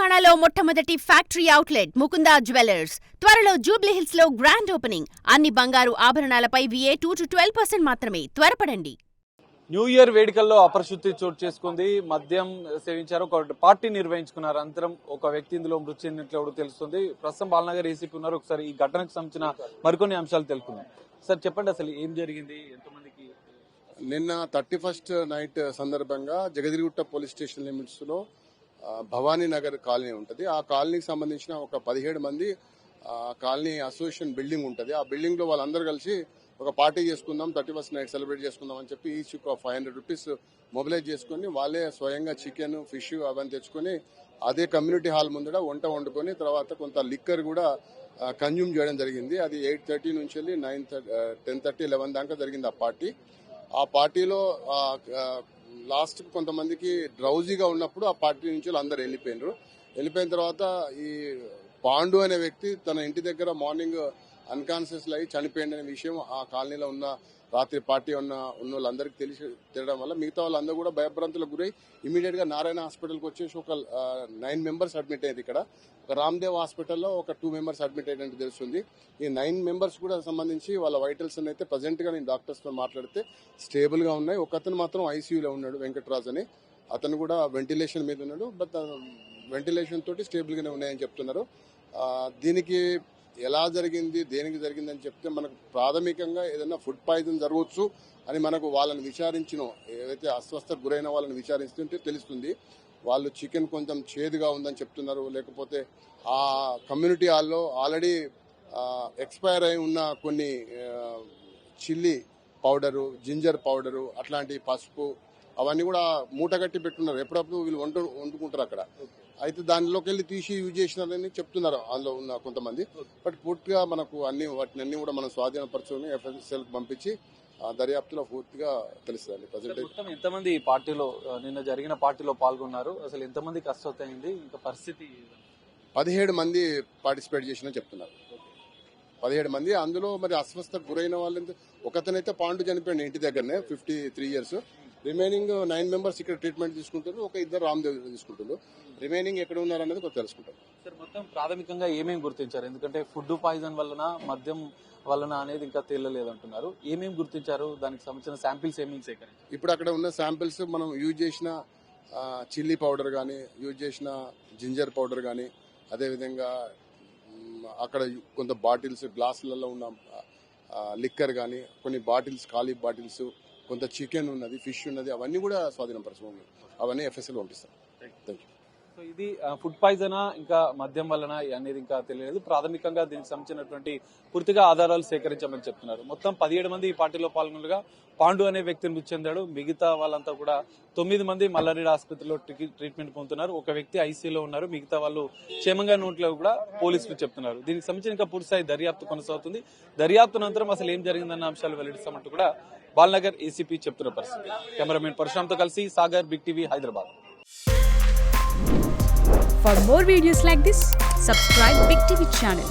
తెలంగాణలో మొట్టమొదటి factory outlet Mukunda jewellers త్వరలో జూబ్లీహిల్స్ లో గ్రాండ్ ఓపెనింగ్. అన్ని బంగారు ఆభరణాలపై VA 2 to 12% మాత్రమే. త్వరపడండి. న్యూ ఇయర్ వేడుకల్లో అపరిశుద్ధి చోటు చేసుకుంది. మద్యం సేవించారు, ఒక పార్టీ నిర్వహించుకున్నారు. అనంతరం ఒక వ్యక్తి ఇందులో మృతి చెందినట్లు తెలుస్తుంది. ప్రస్తుతం బాలనగర్ ఏసీపీ ఉన్నారు. ఒకసారి ఈ ఘటనకు సంబంధించిన మరికొన్ని అంశాలు తెలుసుకుందాం. సార్ చెప్పండి, అసలు ఏం జరిగింది, ఎంతమందికి? నిన్న 31st నైట్ సందర్భంగా జగదిరిగుట్ట పోలీస్ స్టేషన్ లిమిట్స్ లో భవానీ నగర్ కాలనీ ఉంటుంది. ఆ కాలనీకి సంబంధించిన ఒక 17 మంది కాలనీ అసోసియేషన్ బిల్డింగ్ ఉంటుంది. ఆ బిల్డింగ్ లో వాళ్ళందరూ కలిసి ఒక పార్టీ చేసుకుందాం, 31st నైట్ సెలబ్రేట్ చేసుకుందాం అని చెప్పి ఈచ్ ఒక 500 రూపీస్ మొబిలైజ్ చేసుకుని వాళ్ళే స్వయంగా చికెన్, ఫిష్ అవన్నీ తెచ్చుకొని అదే కమ్యూనిటీ హాల్ ముందర వంట వండుకొని తర్వాత కొంత లిక్కర్ కూడా కన్జ్యూమ్ చేయడం జరిగింది. అది 8:30 నుంచి వెళ్ళి 10:30, 11 దాకా జరిగింది ఆ పార్టీ. ఆ పార్టీలో లాస్ట్ కొంతమందికి డ్రౌజీగా ఉన్నప్పుడు ఆ పార్టీ నుంచి అందరు వెళ్ళిపోయిన తర్వాత ఈ పాండు అనే వ్యక్తి తన ఇంటి దగ్గర మార్నింగ్ అన్కాన్షియస్ అయి చనిపోయింది అనే విషయం ఆ కాలనీలో ఉన్న రాత్రి పార్టీ ఉన్న వాళ్ళందరికీ తెలియడం వల్ల మిగతా వాళ్ళందరూ కూడా భయభ్రాంతులకు గురై ఇమీడియట్ గా నారాయణ హాస్పిటల్కి వచ్చేసి ఒక 9 మెంబర్స్ అడ్మిట్ అయ్యారు. ఇక్కడ ఒక రామ్దేవ్ హాస్పిటల్లో ఒక 2 మెంబర్స్ అడ్మిట్ అయినట్టు తెలుస్తుంది. ఈ 9 మెంబర్స్ కూడా సంబంధించి వాళ్ళ వైటల్స్ అయితే ప్రజెంట్ గా నేను డాక్టర్స్ తో మాట్లాడితే స్టేబుల్ గా ఉన్నాయి. ఒకతను మాత్రం ఐసీయూలో ఉన్నాడు, వెంకటరాజ్ అని. అతను కూడా వెంటిలేషన్ మీద ఉన్నాడు. బట్ వెంటిలేషన్ తోటి స్టేబుల్ గానే ఉన్నాయని చెప్తున్నారు. దీనికి ఎలా జరిగింది, దేనికి జరిగింది అని చెప్తే మనకు ప్రాథమికంగా ఏదైనా ఫుడ్ పాయిజన్ జరగవచ్చు అని మనకు వాళ్ళని విచారించిన, ఏదైతే అస్వస్థకు గురైన వాళ్ళని విచారిస్తుంటే తెలుస్తుంది. వాళ్ళు చికెన్ కొంచెం చేదుగా ఉందని చెప్తున్నారు. లేకపోతే ఆ కమ్యూనిటీ హాల్లో ఆల్రెడీ ఎక్స్పైర్ అయి ఉన్న కొన్ని చిల్లీ పౌడరు, జింజర్ పౌడరు, అట్లాంటి పసుపు అవన్నీ కూడా మూటగట్టి పెట్టున్నారు. ఎప్పుడప్పుడు వీళ్ళు వండుకుంటారు అక్కడ. అయితే దానిలోకి వెళ్ళి తీసి యూజ్ చేసినారని చెప్తున్నారు అందులో ఉన్న కొంతమంది. బట్ పూర్తిగా మనకు వాటిని అన్ని కూడా మనం స్వాధీనపరచుకుని FSL పంపించి దర్యాప్తులో పూర్తిగా తెలుస్తుంది. ప్రజెంట్ ఎంతమంది పార్టీలో నిన్న జరిగిన పార్టీలో పాల్గొన్నారు, అసలు ఎంతమందికి అస్వస్థ అయింది, ఇంకా పరిస్థితి? 17 మంది పార్టిసిపేట్ చేసిన చెప్తున్నారు. 17 మంది. అందులో మరి అస్వస్థకు గురైన వాళ్ళు ఒకతనైతే పాండు చనిపోయింది ఇంటి దగ్గరనే, 53 years. రిమైనింగ్ 9 మెంబర్స్ ఇక్కడ ట్రీట్మెంట్ తీసుకుంటారు. ఒక 2 రామ్దేవ్ తీసుకుంటారు. రిమైనింగ్ ఎక్కడ ఉన్నారు అనేది కొంచెం తెలుసుకుంటారు. సార్ మొత్తం ప్రాథమికంగా ఏమేమి గుర్తించారు? ఎందుకంటే ఫుడ్ పాయిజన్ వలన, మద్యం వలన అనేది ఇంకా తేలలేదు అంటున్నారు. ఏమేమి గుర్తించారు? దానికి సంబంధించిన శాంపిల్స్ ఏమేమి సేకరించారు? ఇప్పుడు అక్కడ ఉన్న శాంపిల్స్ మనం యూజ్ చేసిన చిల్లీ పౌడర్ కానీ, యూజ్ చేసిన జింజర్ పౌడర్ కానీ, అదేవిధంగా అక్కడ కొంత బాటిల్స్, గ్లాసులలో ఉన్న లిక్కర్ కానీ, కొన్ని బాటిల్స్, ఖాళీ బాటిల్స్, కొంత చికెన్ ఉన్నది, ఫిష్ ఉన్నది, అవన్నీ కూడా స్వాధీనపరచుకోండి. అవన్నీ FSL పంపిస్తాం. Thank you. సో ఇది ఫుడ్ పాయిజనా ఇంకా మద్యం వలన అనేది ఇంకా తెలియలేదు. ప్రాథమికంగా దీనికి సంబంధించినటువంటి పూర్తిగా ఆధారాలు సేకరించామని చెప్తున్నారు. మొత్తం 17 మంది ఈ పార్టీలో పాల్గొనగా పాండు అనే వ్యక్తిని మృతి చెందాడు. మిగతా వాళ్ళంతా కూడా 9 మంది మల్లారెడ్డి ఆసుపత్రిలో ట్రీట్మెంట్ పొందుతున్నారు. ఒక వ్యక్తి ఐసీయూలో ఉన్నారు. మిగతా వాళ్ళు క్షేమంగా ఉన్నట్లు కూడా పోలీసులు చెప్తున్నారు. దీనికి సంబంధించిన ఇంకా పూర్తిస్థాయి దర్యాప్తు కొనసాగుతుంది. దర్యాప్తు అనంతరం అసలు ఏం జరిగిందన్న అంశాలు వెల్లడిస్తామంటూ కూడా బాలనగర్ ఏసీపీ చెప్తున్న పరిస్థితి. కెమెరామెన్ పరశురామ్తో కలిసి Sagar, big TV, Hyderabad. For more videos like this, subscribe Big TV channel.